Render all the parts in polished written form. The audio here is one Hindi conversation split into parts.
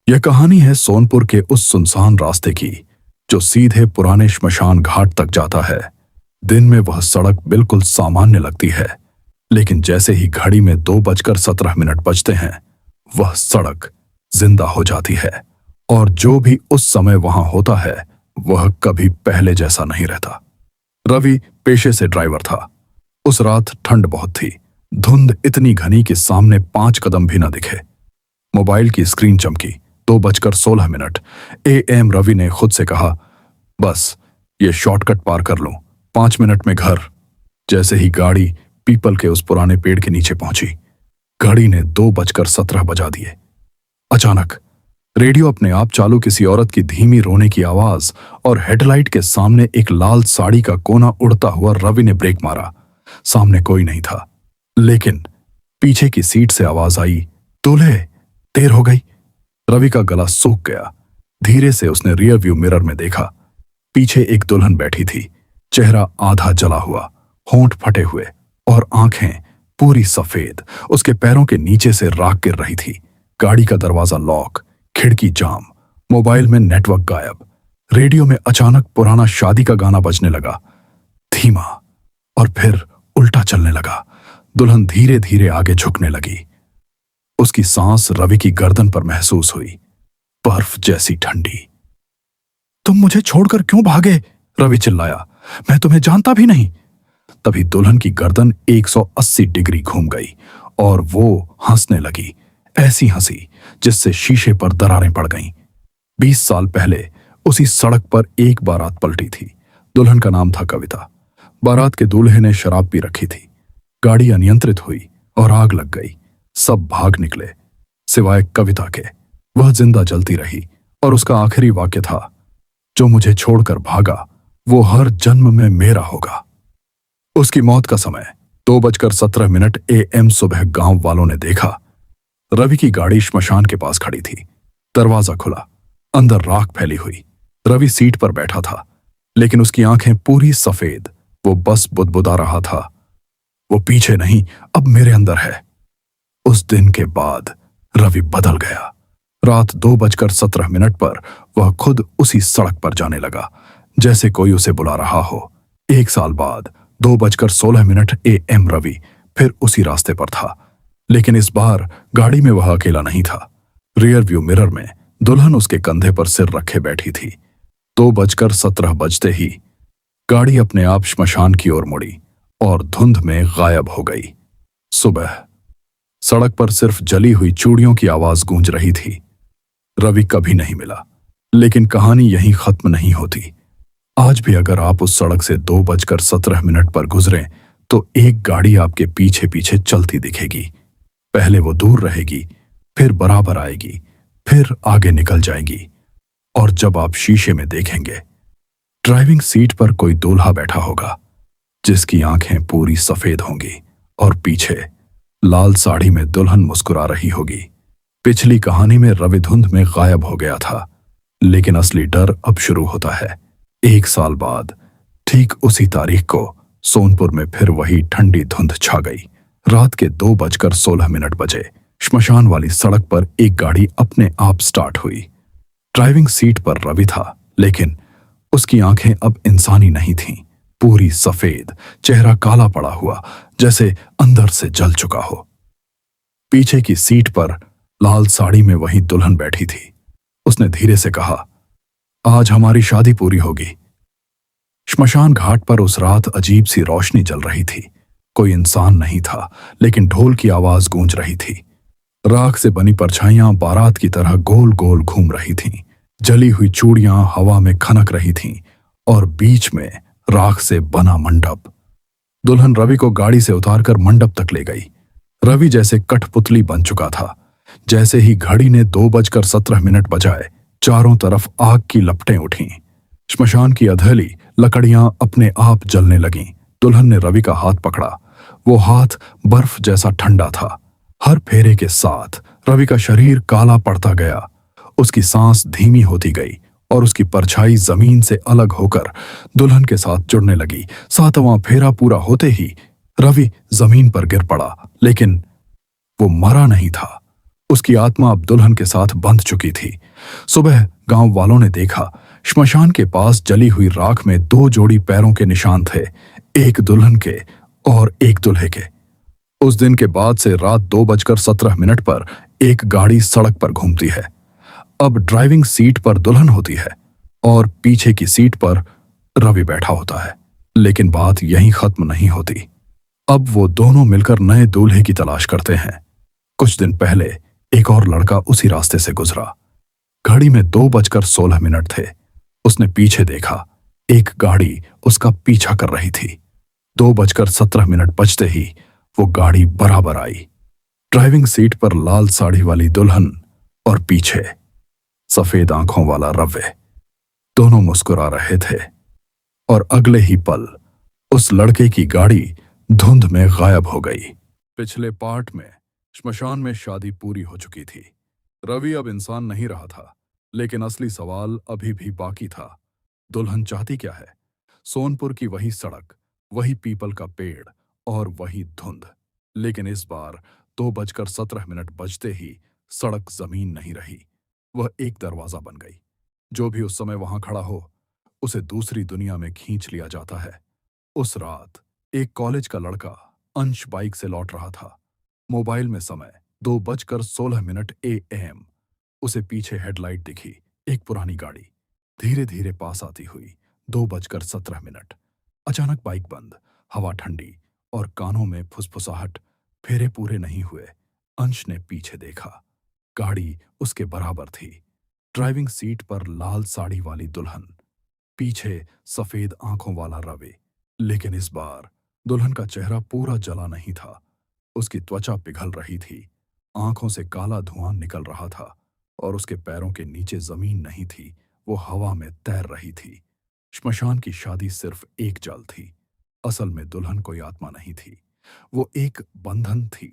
यह कहानी है सोनपुर के उस सुनसान रास्ते की जो सीधे पुराने श्मशान घाट तक जाता है। दिन में वह सड़क बिल्कुल सामान्य लगती है, लेकिन जैसे ही घड़ी में 2:17 बजते हैं, वह सड़क जिंदा हो जाती है और जो भी उस समय वहां होता है वह कभी पहले जैसा नहीं रहता। रवि पेशे से ड्राइवर था। उस रात ठंड बहुत थी। धुंध इतनी घनी कि सामने 5 कदम भी न दिखे। मोबाइल की स्क्रीन चमकी। 2:16 AM। रवि ने खुद से कहा, बस ये शॉर्टकट पार कर लूं, 5 मिनट में घर। जैसे ही गाड़ी पीपल के उस पुराने पेड़ के नीचे पहुंची, घड़ी ने 2:17 बजा दिए। अचानक रेडियो अपने आप चालू, किसी औरत की धीमी रोने की आवाज और हेडलाइट के सामने एक लाल साड़ी का कोना उड़ता हुआ। रवि ने ब्रेक मारा। सामने कोई नहीं था, लेकिन पीछे की सीट से आवाज आई, दूल्हे देर हो गई। रवि का गला सूख गया। धीरे से उसने रियर व्यू मिरर में देखा। पीछे एक दुल्हन बैठी थी, चेहरा आधा जला हुआ, होंठ फटे हुए और आंखें पूरी सफेद। उसके पैरों के नीचे से राख गिर रही थी। गाड़ी का दरवाजा लॉक, खिड़की जाम, मोबाइल में नेटवर्क गायब। रेडियो में अचानक पुराना शादी का गाना बजने लगा, धीमा, और फिर उल्टा चलने लगा। दुल्हन धीरे धीरे आगे झुकने लगी। उसकी सांस रवि की गर्दन पर महसूस हुई, बर्फ जैसी ठंडी। तुम मुझे छोड़कर क्यों भागे? रवि चिल्लाया, मैं तुम्हें जानता भी नहीं। तभी दुल्हन की गर्दन 180 डिग्री घूम गई और वो हंसने लगी, ऐसी हंसी जिससे शीशे पर दरारें पड़ गईं। 20 साल पहले उसी सड़क पर एक बारात पलटी थी। दुल्हन का नाम था कविता। बारात के दूल्हे ने शराब पी रखी थी। गाड़ी अनियंत्रित हुई और आग लग गई। सब भाग निकले सिवाय कविता के। वह जिंदा जलती रही और उसका आखिरी वाक्य था, जो मुझे छोड़कर भागा वो हर जन्म में मेरा होगा। उसकी मौत का समय 2:17 AM। सुबह गांव वालों ने देखा, रवि की गाड़ी श्मशान के पास खड़ी थी। दरवाजा खुला, अंदर राख फैली हुई। रवि सीट पर बैठा था, लेकिन उसकी आंखें पूरी सफेद। वो बस बुदबुदा रहा था, वो पीछे नहीं, अब मेरे अंदर है। उस दिन के बाद रवि बदल गया। रात 2:17 पर वह खुद उसी सड़क पर जाने लगा, जैसे कोई उसे बुला रहा हो। 1 साल बाद 2:16 AM रवि फिर उसी रास्ते पर था, लेकिन इस बार गाड़ी में वह अकेला नहीं था। रियर व्यू मिरर में दुल्हन उसके कंधे पर सिर रखे बैठी थी। 2:17 बजते ही गाड़ी अपने आप श्मशान की ओर मुड़ी और धुंध में गायब हो गई। सुबह सड़क पर सिर्फ जली हुई चूड़ियों की आवाज गूंज रही थी। रवि कभी नहीं मिला, लेकिन कहानी यहीं खत्म नहीं होती। आज भी अगर आप उस सड़क से 2:17 पर गुजरें तो एक गाड़ी आपके पीछे पीछे चलती दिखेगी। पहले वो दूर रहेगी, फिर बराबर आएगी, फिर आगे निकल जाएगी, और जब आप शीशे में देखेंगे, ड्राइविंग सीट पर कोई दूल्हा बैठा होगा जिसकी आंखें पूरी सफेद होंगी और पीछे लाल साड़ी में दुल्हन मुस्कुरा रही होगी। पिछली कहानी में रवि धुंध में गायब हो गया था, लेकिन असली डर अब शुरू होता है। 1 साल बाद ठीक उसी तारीख को सोनपुर में फिर वही ठंडी धुंध छा गई। रात के 2:16 बजे श्मशान वाली सड़क पर एक गाड़ी अपने आप स्टार्ट हुई। ड्राइविंग सीट पर रवि था, लेकिन उसकी आंखें अब इंसानी नहीं थीं, पूरी सफेद, चेहरा काला पड़ा हुआ, जैसे अंदर से जल चुका हो। पीछे की सीट पर लाल साड़ी में वही दुल्हन बैठी थी। उसने धीरे से कहा, आज हमारी शादी पूरी होगी। श्मशान घाट पर उस रात अजीब सी रोशनी जल रही थी। कोई इंसान नहीं था, लेकिन ढोल की आवाज गूंज रही थी। राख से बनी परछाइयां बारात की तरह गोल गोल घूम रही थीं। जली हुई चूड़ियां हवा में खनक रही थीं और बीच में राख से बना मंडप। दुल्हन रवि को गाड़ी से उतारकर मंडप तक ले गई। रवि जैसे कठपुतली बन चुका था। जैसे ही घड़ी ने 2:17 बजाए, चारों तरफ आग की लपटें उठीं। श्मशान की अधेली लकड़ियां अपने आप जलने लगीं। दुल्हन ने रवि का हाथ पकड़ा। वो हाथ बर्फ जैसा ठंडा था। हर फेरे के साथ रवि का शरीर काला पड़ता गया। उसकी सांस धीमी होती गई और उसकी परछाई जमीन से अलग होकर दुल्हन के साथ जुड़ने लगी। 7वां फेरा पूरा होते ही रवि जमीन पर गिर पड़ा, लेकिन वो मरा नहीं था। उसकी आत्मा अब दुल्हन के साथ बंध चुकी थी। सुबह गांव वालों ने देखा, श्मशान के पास जली हुई राख में दो जोड़ी पैरों के निशान थे, एक दुल्हन के और एक दूल्हे के। उस दिन के बाद से रात 2:17 पर एक गाड़ी सड़क पर घूमती है। अब ड्राइविंग सीट पर दुल्हन होती है और पीछे की सीट पर रवि बैठा होता है। लेकिन बात यहीं खत्म नहीं होती। अब वो दोनों मिलकर नए दूल्हे की तलाश करते हैं। कुछ दिन पहले एक और लड़का उसी रास्ते से गुजरा। घड़ी में 2:16 थे। उसने पीछे देखा, एक गाड़ी उसका पीछा कर रही थी। 2:17 बजते ही वो गाड़ी बराबर आई। ड्राइविंग सीट पर लाल साड़ी वाली दुल्हन और पीछे सफेद आंखों वाला रवि। दोनों मुस्कुरा रहे थे और अगले ही पल उस लड़के की गाड़ी धुंध में गायब हो गई। पिछले पार्ट में श्मशान में शादी पूरी हो चुकी थी। रवि अब इंसान नहीं रहा था, लेकिन असली सवाल अभी भी बाकी था। दुल्हन चाहती क्या है? सोनपुर की वही सड़क, वही पीपल का पेड़ और वही धुंध। लेकिन इस बार 2:17 बजते ही सड़क जमीन नहीं रही, वह एक दरवाजा बन गई। जो भी उस समय वहां खड़ा हो, उसे दूसरी दुनिया में खींच लिया जाता है। उस रात एक कॉलेज का लड़का अंश बाइक से लौट रहा था। मोबाइल में समय 2:16 AM। उसे पीछे हेडलाइट दिखी, एक पुरानी गाड़ी धीरे धीरे पास आती हुई। 2:17। अचानक बाइक बंद, हवा ठंडी और कानों में फुसफुसाहट। फेरे पूरे नहीं हुए, अंश ने पीछे देखा। गाड़ी उसके बराबर थी। ड्राइविंग सीट पर लाल साड़ी वाली दुल्हन, पीछे सफेद आंखों वाला रवि। लेकिन इस बार दुल्हन का चेहरा पूरा जला नहीं था। उसकी त्वचा पिघल रही थी, आंखों से काला धुआं निकल रहा था और उसके पैरों के नीचे जमीन नहीं थी, वो हवा में तैर रही थी। श्मशान की शादी सिर्फ एक चाल थी। असल में दुल्हन कोई आत्मा नहीं थी, वो एक बंधन थी।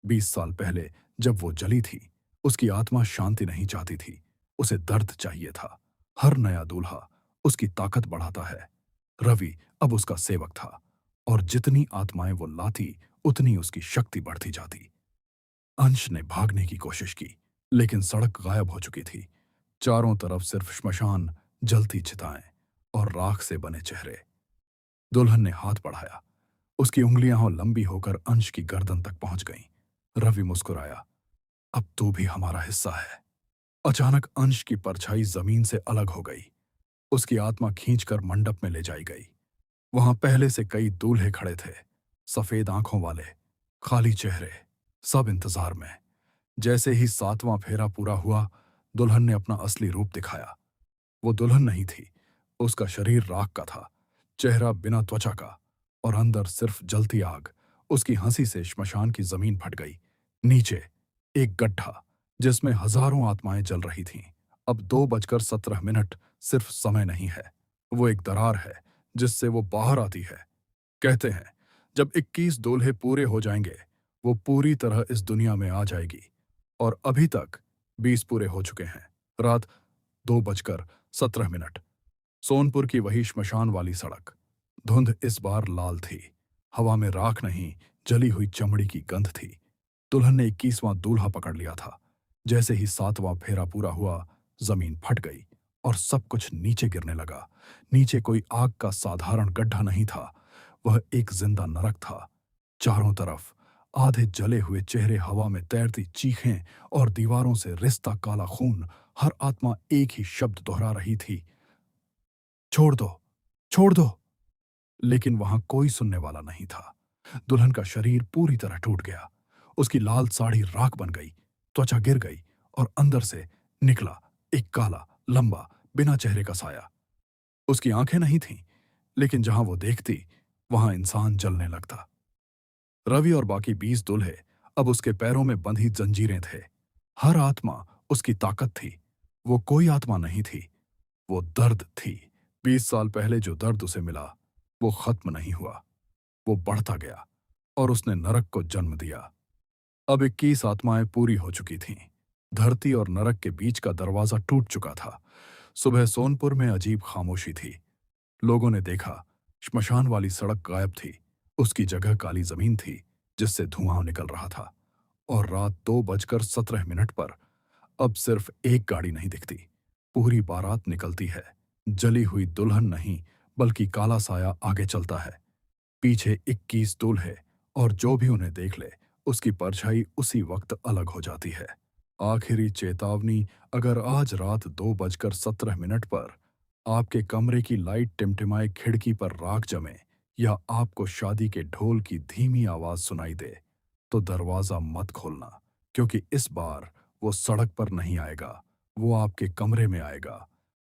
20 साल पहले जब वो जली थी, उसकी आत्मा शांति नहीं चाहती थी, उसे दर्द चाहिए था। हर नया दूल्हा उसकी ताकत बढ़ाता है। रवि अब उसका सेवक था और जितनी आत्माएं वो लाती, उतनी उसकी शक्ति बढ़ती जाती। अंश ने भागने की कोशिश की, लेकिन सड़क गायब हो चुकी थी। चारों तरफ सिर्फ श्मशान, जलती चिताएं और राख से बने चेहरे। दुल्हन ने हाथ बढ़ाया, उसकी उंगलियां लंबी होकर अंश की गर्दन तक पहुंच गईं। रवि मुस्कुराया, अब तू भी हमारा हिस्सा है। अचानक अंश की परछाई जमीन से अलग हो गई। उसकी आत्मा खींचकर मंडप में ले जाई गई। वहां पहले से कई दूल्हे खड़े थे, सफेद आंखों वाले, खाली चेहरे, सब इंतजार में। जैसे ही 7वां फेरा पूरा हुआ, दुल्हन ने अपना असली रूप दिखाया। वो दुल्हन नहीं थी, उसका शरीर राख का था, चेहरा बिना त्वचा का और अंदर सिर्फ जलती आग। उसकी हंसी से श्मशान की जमीन फट गई। नीचे एक गड्ढा जिसमें हजारों आत्माएं जल रही थीं। अब 2:17 सिर्फ समय नहीं है, वो एक दरार है जिससे वो बाहर आती है। कहते हैं जब 21 दूल्हे पूरे हो जाएंगे, वो पूरी तरह इस दुनिया में आ जाएगी। और अभी तक 20 पूरे हो चुके हैं। रात 2:17। सोनपुर की वही श्मशान वाली सड़क। धुंध इस बार लाल थी, हवा में राख नहीं, जली हुई चमड़ी की गंध थी। दुल्हन ने 21वां दूल्हा पकड़ लिया था। जैसे ही 7वां फेरा पूरा हुआ, जमीन फट गई और सब कुछ नीचे गिरने लगा। नीचे कोई आग का साधारण गड्ढा नहीं था, वह एक जिंदा नरक था। चारों तरफ आधे जले हुए चेहरे, हवा में तैरती चीखें और दीवारों से रिसता काला खून। हर आत्मा एक ही शब्द दोहरा रही थी, छोड़ दो, छोड़ दो। लेकिन वहां कोई सुनने वाला नहीं था। दुल्हन का शरीर पूरी तरह टूट गया। उसकी लाल साड़ी राख बन गई, त्वचा गिर गई और अंदर से निकला एक काला, लंबा, बिना चेहरे का साया। उसकी आंखें नहीं थीं, लेकिन जहां वो देखती, वहां इंसान जलने लगता। रवि और बाकी 20 दूल्हे अब उसके पैरों में बंधी जंजीरें थे। हर आत्मा उसकी ताकत थी। वो कोई आत्मा नहीं थी, वो दर्द थी। 20 साल पहले जो दर्द उसे मिला, वो खत्म नहीं हुआ, वो बढ़ता गया और उसने नरक को जन्म दिया। अब 21 आत्माएं पूरी हो चुकी थीं। धरती और नरक के बीच का दरवाजा टूट चुका था। सुबह सोनपुर में अजीब खामोशी थी। लोगों ने देखा, श्मशान वाली सड़क गायब थी। उसकी जगह काली जमीन थी जिससे धुआं निकल रहा था। और रात 2:17 पर अब सिर्फ एक गाड़ी नहीं दिखती, पूरी बारात निकलती है। जली हुई दुल्हन नहीं, बल्कि काला साया आगे चलता है। पीछे 21 दूल्हे, और जो भी उन्हें देख ले उसकी परछाई उसी वक्त अलग हो जाती है। आखिरी चेतावनी, अगर आज रात 2:17 पर आपके कमरे की लाइट टिमटिमाए, खिड़की पर राख जमे, या आपको शादी के ढोल की धीमी आवाज सुनाई दे, तो दरवाजा मत खोलना, क्योंकि इस बार वो सड़क पर नहीं आएगा, वो आपके कमरे में आएगा।